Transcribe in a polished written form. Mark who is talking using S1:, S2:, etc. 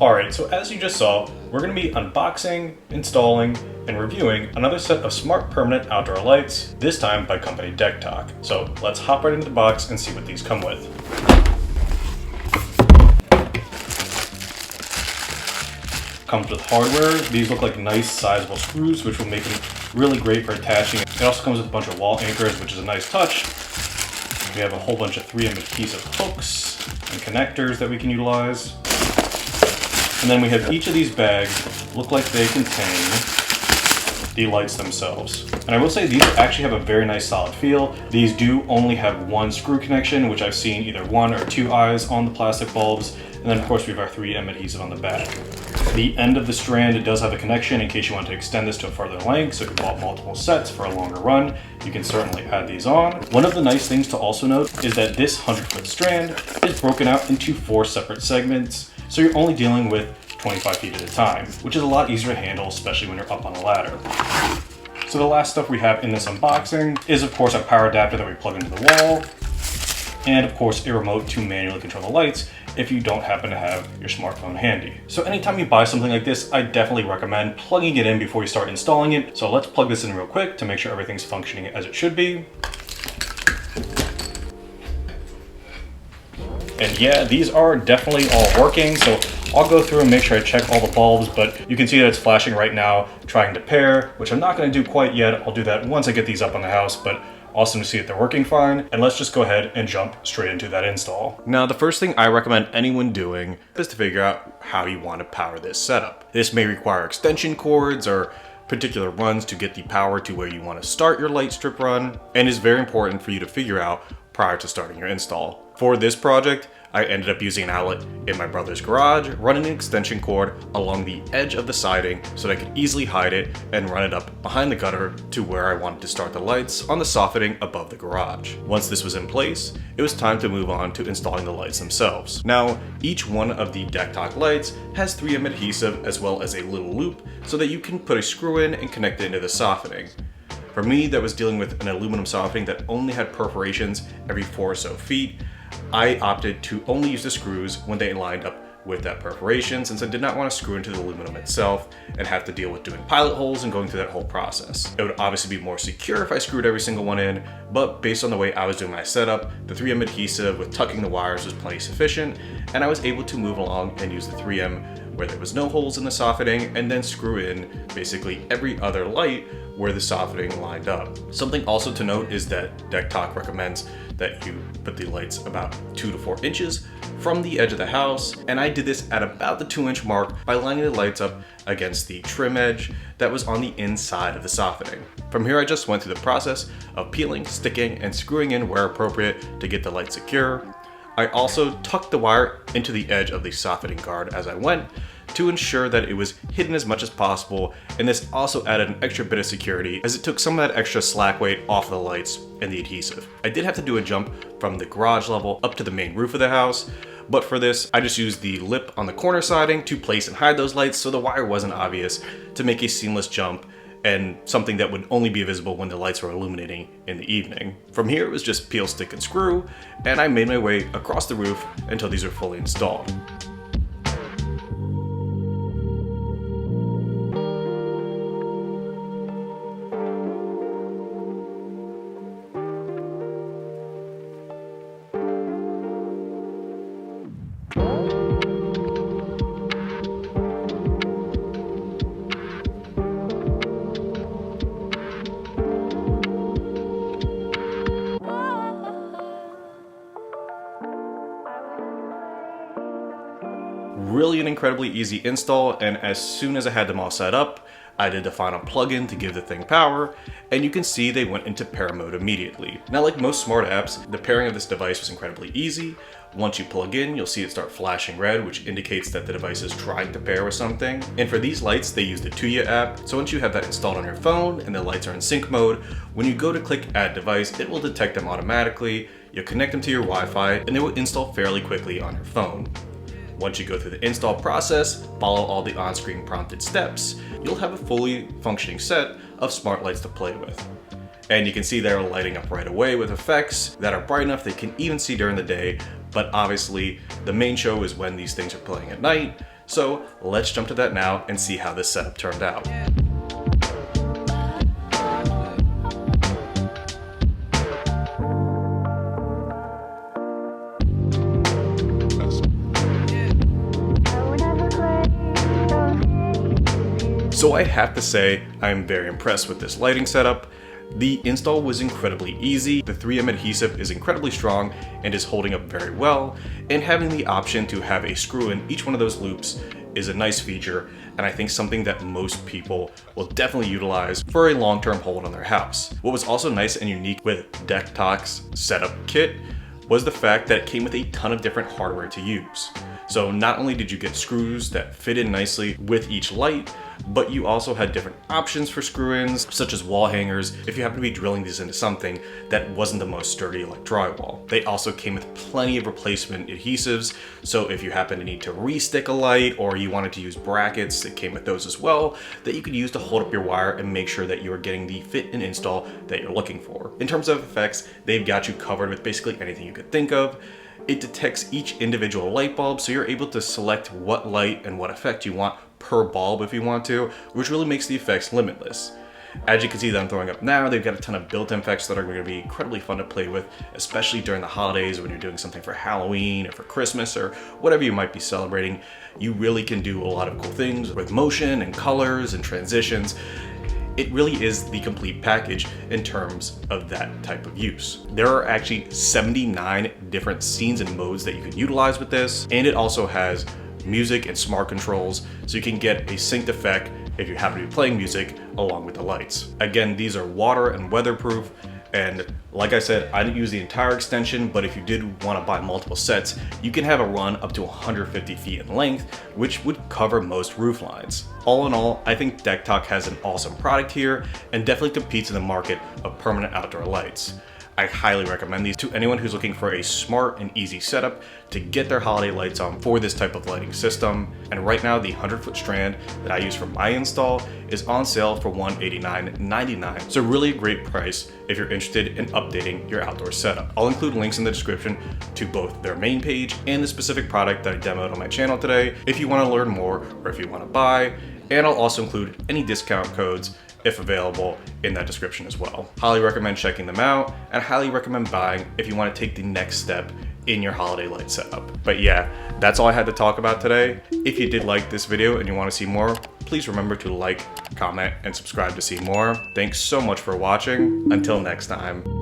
S1: Alright, so as you just saw, we're going to be unboxing, installing, and reviewing another set of smart permanent outdoor lights, this time by company DeckTok. So let's hop right into the box and see what these come with. Comes with hardware. These look like nice sizable screws, which will make them really great for attaching. It also comes with a bunch of wall anchors, which is a nice touch. We have a whole bunch of 3M adhesive hooks and connectors that we can utilize. And then we have each of these bags look like they contain the lights themselves. And I will say these actually have a very nice solid feel. These do only have one screw connection, which I've seen either one or two eyes on the plastic bulbs. And then of course we have our 3M adhesive on the back. The end of the strand does have a connection in case you want to extend this to a further length, so if you bought multiple sets for a longer run, you can certainly add these on. One of the nice things to also note is that this 100-foot strand is broken out into 4 separate segments, so you're only dealing with 25 feet at a time, which is a lot easier to handle, especially when you're up on a ladder. So the last stuff we have in this unboxing is of course our power adapter that we plug into the wall, and of course a remote to manually control the lights if you don't happen to have your smartphone handy. So anytime you buy something like this, I definitely recommend plugging it in before you start installing it. So let's plug this in real quick to make sure everything's functioning as it should be. And yeah, these are definitely all working. So I'll go through and make sure I check all the bulbs, but you can see that it's flashing right now, trying to pair, which I'm not gonna do quite yet. I'll do that once I get these up on the house, but awesome to see that they're working fine. And let's just go ahead and jump straight into that install. Now, the first thing I recommend anyone doing is to figure out how you want to power this setup. This may require extension cords or particular runs to get the power to where you want to start your light strip run, and is very important for you to figure out prior to starting your install. For this project, I ended up using an outlet in my brother's garage, running an extension cord along the edge of the siding so that I could easily hide it and run it up behind the gutter to where I wanted to start the lights on the softening above the garage. Once this was in place, it was time to move on to installing the lights themselves. Now, each one of the DeckTok lights has 3M adhesive as well as a little loop so that you can put a screw in and connect it into the softening. For me, that was dealing with an aluminum softening that only had perforations every 4 or so feet. I opted to only use the screws when they lined up with that perforation, since I did not want to screw into the aluminum itself and have to deal with doing pilot holes and going through that whole process. It would obviously be more secure if I screwed every single one in, but based on the way I was doing my setup, the 3M adhesive with tucking the wires was plenty sufficient, and I was able to move along and use the 3M where there was no holes in the softening, and then screw in basically every other light where the softening lined up. Something also to note is that DeckTok recommends that you put the lights about 2 to 4 inches from the edge of the house, and I did this at about the 2-inch mark by lining the lights up against the trim edge that was on the inside of the softening. From here, I just went through the process of peeling, sticking, and screwing in where appropriate to get the light secure. I also tucked the wire into the edge of the softening guard as I went to ensure that it was hidden as much as possible, and this also added an extra bit of security as it took some of that extra slack weight off the lights and the adhesive. I did have to do a jump from the garage level up to the main roof of the house, but for this, I just used the lip on the corner siding to place and hide those lights so the wire wasn't obvious, to make a seamless jump and something that would only be visible when the lights were illuminating in the evening. From here, it was just peel, stick, and screw, and I made my way across the roof until these were fully installed. Really an incredibly easy install, and as soon as I had them all set up, I did the final plug-in to give the thing power, and you can see they went into pair mode immediately. Now, like most smart apps, the pairing of this device was incredibly easy. Once you plug in, you'll see it start flashing red, which indicates that the device is trying to pair with something. And for these lights, they use the Tuya app. So once you have that installed on your phone and the lights are in sync mode, when you go to click add device, it will detect them automatically. You'll connect them to your Wi-Fi, and they will install fairly quickly on your phone. Once you go through the install process, follow all the on-screen prompted steps, you'll have a fully functioning set of smart lights to play with.
S2: And you can see they're lighting up right away with effects that are bright enough they can even see during the day. But obviously the main show is when these things are playing at night. So let's jump to that now and see how this setup turned out. So I have to say, I'm very impressed with this lighting setup. The install was incredibly easy, the 3M adhesive is incredibly strong and is holding up very well, and having the option to have a screw in each one of those loops is a nice feature, and I think something that most people will definitely utilize for a long-term hold on their house. What was also nice and unique with DeckTok's setup kit was the fact that it came with a ton of different hardware to use. So not only did you get screws that fit in nicely with each light, but you also had different options for screw-ins, such as wall hangers, if you happen to be drilling these into something that wasn't the most sturdy like drywall. They also came with plenty of replacement adhesives, so if you happen to need to re-stick a light or you wanted to use brackets, it came with those as well, that you could use to hold up your wire and make sure that you are getting the fit and install that you're looking for. In terms of effects, they've got you covered with basically anything you could think of. It detects each individual light bulb, so you're able to select what light and what effect you want per bulb if you want to, which really makes the effects limitless. As you can see that I'm throwing up now, they've got a ton of built-in effects that are going to be incredibly fun to play with, especially during the holidays when you're doing something for Halloween or for Christmas or whatever you might be celebrating. You really can do a lot of cool things with motion and colors and transitions. It really is the complete package in terms of that type of use. There are actually 79 different scenes and modes that you can utilize with this, and it also has music and smart controls, so you can get a synced effect if you happen to be playing music along with the lights. Again, these are water and weatherproof, and like I said, I didn't use the entire extension, but if you did want to buy multiple sets, you can have a run up to 150 feet in length, which would cover most roof lines. All in all, I think DeckTok has an awesome product here and definitely competes in the market of permanent outdoor lights. I highly recommend these to anyone who's looking for a smart and easy setup to get their holiday lights on for this type of lighting system. And right now, the 100-foot strand that I use for my install is on sale for $189.99. So really a great price if you're interested in updating your outdoor setup. I'll include links in the description to both their main page and the specific product that I demoed on my channel today if you want to learn more or if you want to buy. And I'll also include any discount codes if available in that description as well. Highly recommend checking them out and highly recommend buying if you want to take the next step in your holiday light setup. But yeah, that's all I had to talk about today. If you did like this video and you want to see more, please remember to like, comment, and subscribe to see more. Thanks so much for watching. Until next time.